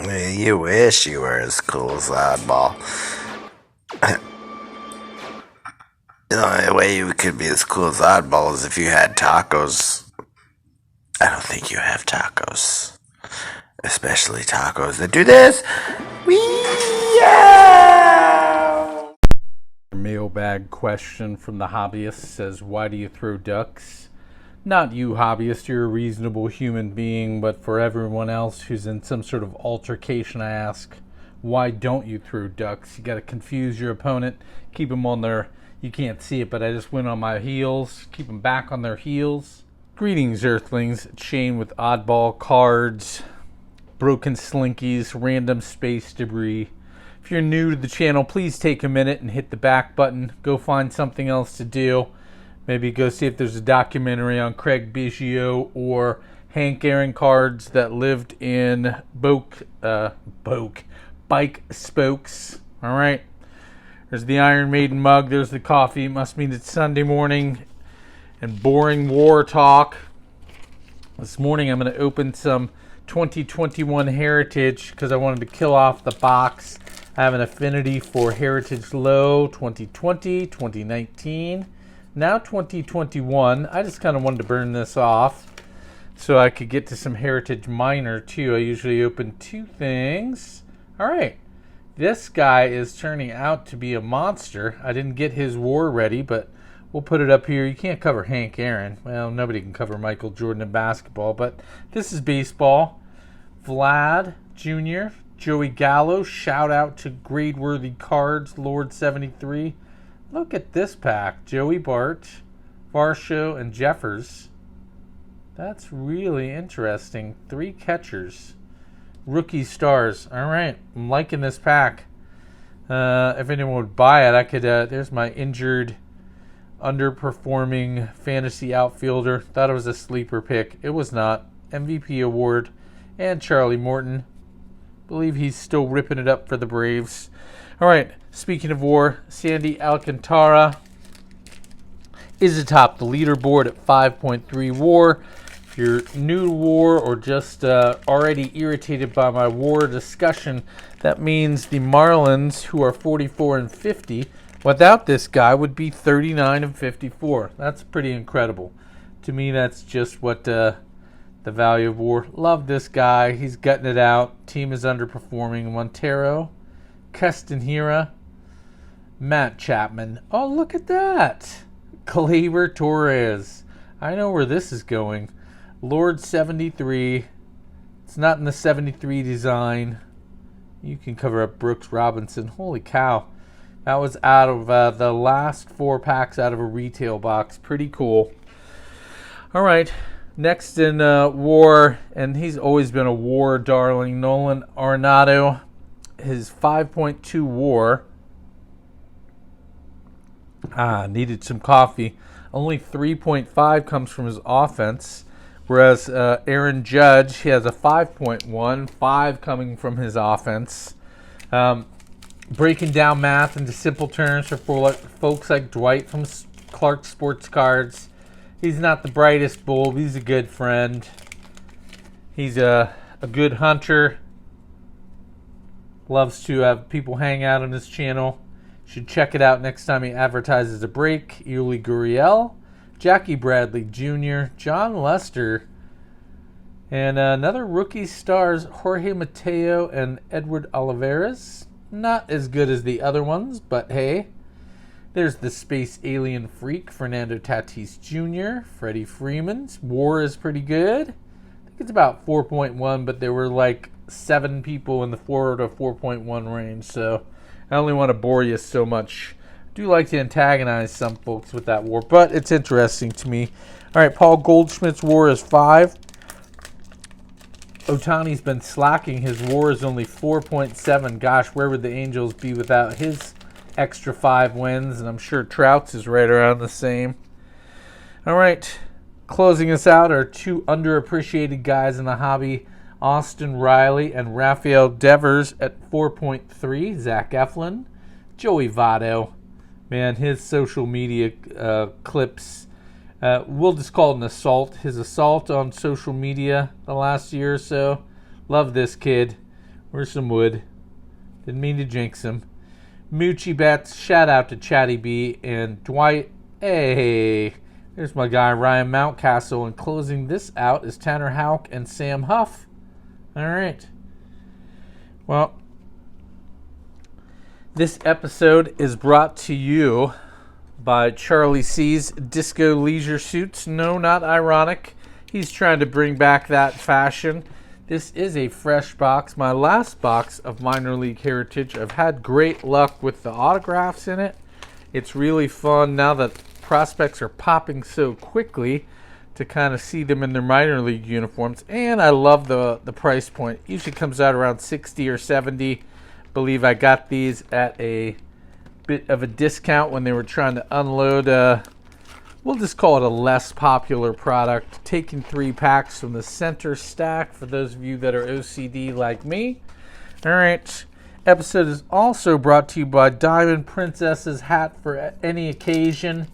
You wish you were as cool as Oddball. The only way you could be as cool as Oddball is if you had tacos. I don't think you have tacos. Especially tacos that do this. Meow! Mailbag question from the hobbyist says, why do you throw ducks? Not you, hobbyist, you're a reasonable human being, but for everyone else who's in some sort of altercation, I ask, why don't you throw ducks? You got to confuse your opponent, keep them on their, you can't see it, but I just went on my heels, keep them back on their heels. Greetings, Earthlings. Shane with Oddball Cards, Broken Slinkies, Random Space Debris. If you're new to the channel, please take a minute and hit the back button. Go find something else to do. Maybe go see if there's a documentary on Craig Biggio or Hank Aaron cards that lived in bike spokes. All right. There's the Iron Maiden mug. There's the coffee. It must mean it's Sunday morning and boring war talk. This morning I'm going to open some 2021 Heritage because I wanted to kill off the box. I have an affinity for Heritage Low 2020, 2019. Now 2021, I just kind of wanted to burn this off so I could get to some Heritage Minor too. I usually open two things. All right, this guy is turning out to be a monster. I didn't get his war ready, but we'll put it up here. You can't cover Hank Aaron. Well, nobody can cover Michael Jordan in basketball, but this is baseball. Vlad Jr., Joey Gallo, shout out to Grade-Worthy Cards, Lord 73. Look at this pack. Joey Bart, Varsho, and Jeffers. That's really interesting. 3 catchers. Rookie stars. All right. I'm liking this pack. If anyone would buy it, I could... there's my injured, underperforming fantasy outfielder. Thought it was a sleeper pick. It was not. MVP award. And Charlie Morton. Believe he's still ripping it up for the Braves. All right, speaking of war, Sandy Alcantara is atop the leaderboard at 5.3 war. If you're new to war or just already irritated by my war discussion, that means the Marlins, who are 44 and 50, without this guy would be 39 and 54. That's pretty incredible. To me, that's just what the value of war. Love this guy. He's gutting it out. Team is underperforming. Montero. Castanera, Matt Chapman. Oh, look at that. Gleyber Torres. I know where this is going. Lord 73. It's not in the 73 design. You can cover up Brooks Robinson. Holy cow. That was out of the last 4 packs out of a retail box. Pretty cool. All right. Next in war, and he's always been a war darling, Nolan Arenado. His 5.2 war. Needed some coffee. Only 3.5 comes from his offense. Whereas Aaron Judge, he has a 5.1. 5 coming from his offense. Breaking down math into simple terms for folks like Dwight from Clark Sports Cards. He's not the brightest bulb. He's a good friend. He's a good hunter. Loves to have people hang out on his channel. Should check it out next time he advertises a break. Yuli Gurriel, Jackie Bradley Jr., John Lester, and another rookie stars, Jorge Mateo and Edward Olivares. Not as good as the other ones, but hey. There's the Space Alien Freak, Fernando Tatis Jr., Freddie Freeman's. War is pretty good. I think it's about 4.1, but there were like 7 people in the 4 to 4.1 range, so I only want to bore you so much. I do like to antagonize some folks with that war, but it's interesting to me. All right, Paul Goldschmidt's war is 5. Otani's been slacking. His war is only 4.7. Gosh, where would the Angels be without his extra 5 wins? And I'm sure Trout's is right around the same. All right, closing us out are 2 underappreciated guys in the hobby. Austin Riley and Rafael Devers at 4.3. Zach Eflin. Joey Votto. Man, his social media clips, we'll just call it an assault. His assault on social media the last year or so. Love this kid. Where's some wood? Didn't mean to jinx him. Moochie Bets, shout out to Chatty B and Dwight. Hey, there's my guy Ryan Mountcastle. And closing this out is Tanner Houck and Sam Huff. All right. Well, this episode is brought to you by Charlie C's Disco Leisure Suits. No, not ironic. He's trying to bring back that fashion. This is a fresh box. My last box of Minor League Heritage. I've had great luck with the autographs in it. It's really fun now that prospects are popping so quickly to kind of see them in their minor league uniforms. And I love the price point. Usually comes out around 60 or 70. Believe I got these at a bit of a discount when they were trying to unload we'll just call it a less popular product. Taking 3 packs from the center stack for those of you that are OCD like me. All right. Episode is also brought to you by Diamond Princess's hat for any occasion.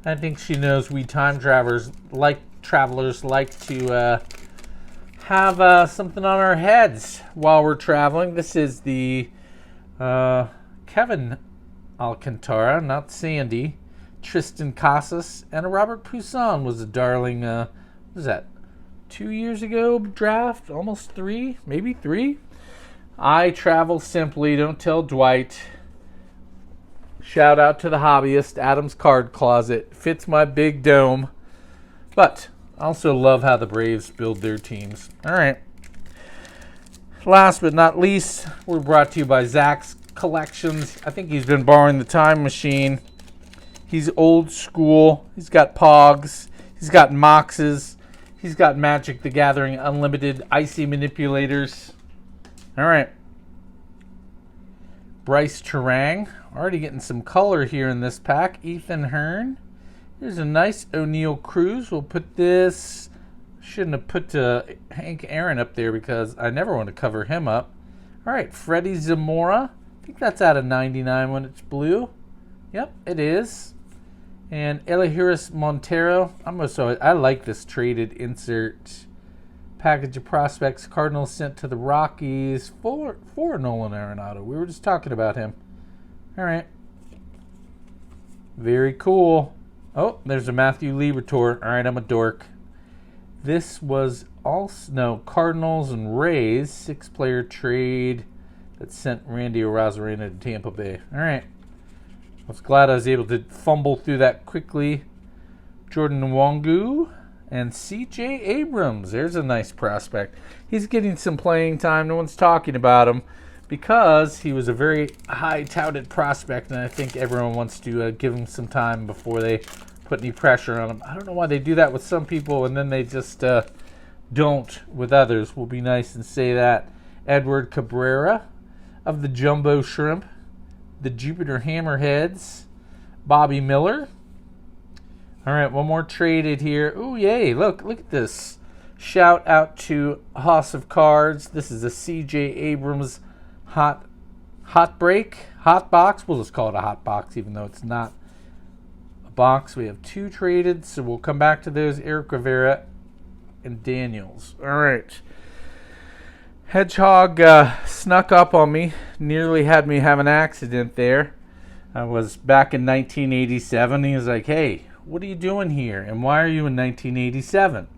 I think she knows we time travelers like to have something on our heads while we're traveling. This is the Kevin Alcantara, not Sandy. Tristan Casas and a Robert Poussin was a darling, what was that, 2 years ago draft? Almost 3, maybe 3. I travel simply, don't tell Dwight. Shout out to the hobbyist, Adam's Card Closet. Fits my big dome. But I also love how the Braves build their teams. All right. Last but not least, we're brought to you by Zach's Collections. I think he's been borrowing the time machine. He's old school. He's got Pogs. He's got Moxes. He's got Magic the Gathering Unlimited Icy Manipulators. All right. Bryce Terang. Already getting some color here in this pack. Ethan Hearn. Here's a nice O'Neill Cruz. We'll put this... Shouldn't have put Hank Aaron up there because I never want to cover him up. All right. Freddie Zamora. I think that's out of 99 when it's blue. Yep, it is. And Elihuris Montero. I like this traded insert package of prospects. Cardinals sent to the Rockies for Nolan Arenado. We were just talking about him. All right. Very cool. Oh, there's a Matthew Liberatore. All right, I'm a dork. This was also Cardinals and Rays 6-player trade that sent Randy Arozarena to Tampa Bay. All right. I was glad I was able to fumble through that quickly. Jordan Nwongu and C.J. Abrams. There's a nice prospect. He's getting some playing time. No one's talking about him because he was a very high-touted prospect, and I think everyone wants to give him some time before they put any pressure on him. I don't know why they do that with some people, and then they just don't with others. We'll be nice and say that. Edward Cabrera of the Jumbo Shrimp. The Jupiter Hammerheads, Bobby Miller. All right, one more traded here. Ooh, yay, look at this. Shout out to House of Cards. This is a C.J. Abrams hot box. We'll just call it a hot box, even though it's not a box. We have 2 traded, so we'll come back to those. Eric Rivera and Daniels. All right. Hedgehog snuck up on me, nearly had me have an accident there. I was back in 1987. He was like, hey, what are you doing here? And why are you in 1987?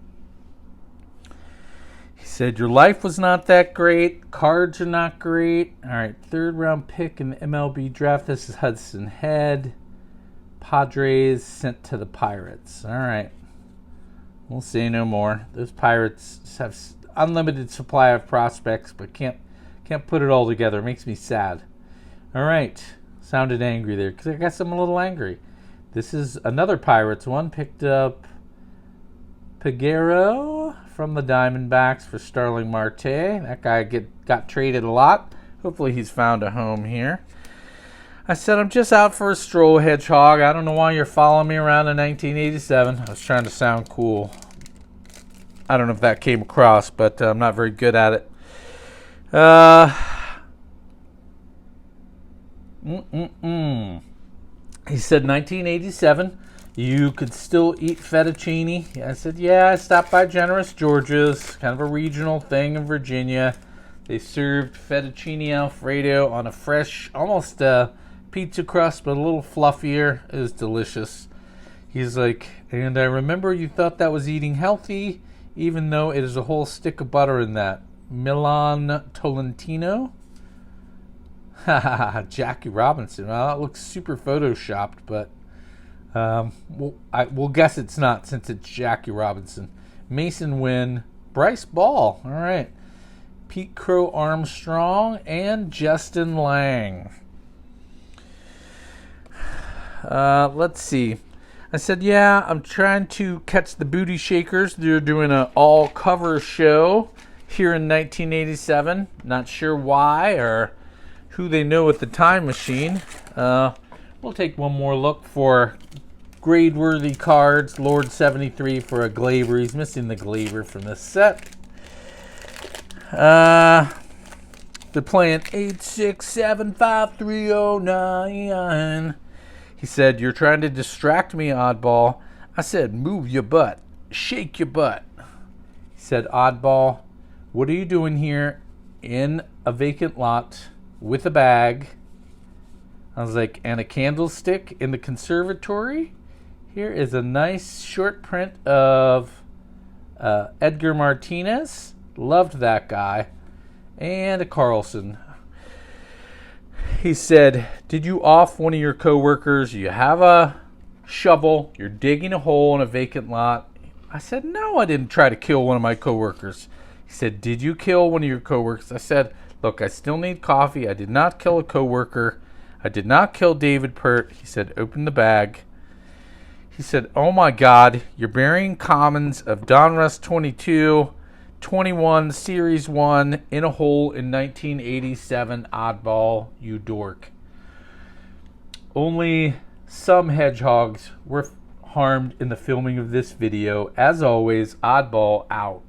He said, your life was not that great. Cards are not great. All right, 3rd round pick in the MLB draft. This is Hudson Head. Padres sent to the Pirates. All right. We'll say no more. Those Pirates have unlimited supply of prospects, but can't put it all together. It makes me sad. All right. Sounded angry there because I guess I'm a little angry. This is another Pirates one. Picked up Peguero from the Diamondbacks for Starling Marte. That guy got traded a lot. Hopefully he's found a home here. I said, I'm just out for a stroll, Hedgehog. I don't know why you're following me around in 1987. I was trying to sound cool. I don't know if that came across, but I'm not very good at it. He said 1987, you could still eat fettuccine. I said, yeah, I stopped by Generous George's, kind of a regional thing in Virginia. They served fettuccine alfredo on a fresh, almost pizza crust, but a little fluffier. It was delicious. He's like, and I remember you thought that was eating healthy, even though it is a whole stick of butter in that. Milan Tolentino? Jackie Robinson. Well, that looks super photoshopped, but we'll guess it's not since it's Jackie Robinson. Mason Wynn. Bryce Ball. All right. Pete Crow Armstrong and Justin Lang. Let's see. I said, yeah, I'm trying to catch the Booty Shakers. They're doing an all-cover show here in 1987. Not sure why or who they know at the time machine. We'll take one more look for grade-worthy cards. Lord 73 for a Glaber. He's missing the Glaber from this set. They're playing 8675309. He said, you're trying to distract me, Oddball. I said, move your butt. Shake your butt. He said, Oddball, what are you doing here in a vacant lot with a bag? I was like, and a candlestick in the conservatory? Here is a nice short print of Edgar Martinez. Loved that guy. And a Carlson. He said, did you off one of your coworkers? You have a shovel. You're digging a hole in a vacant lot. I said, no, I didn't try to kill one of my coworkers. He said, did you kill one of your coworkers? I said, look, I still need coffee. I did not kill a coworker. I did not kill David Pert. He said, open the bag. He said, oh my God, you're burying commons of Donruss 22, 21, Series 1 in a hole in 1987. Oddball, you dork. Only some hedgehogs were harmed in the filming of this video. As always, Oddball out.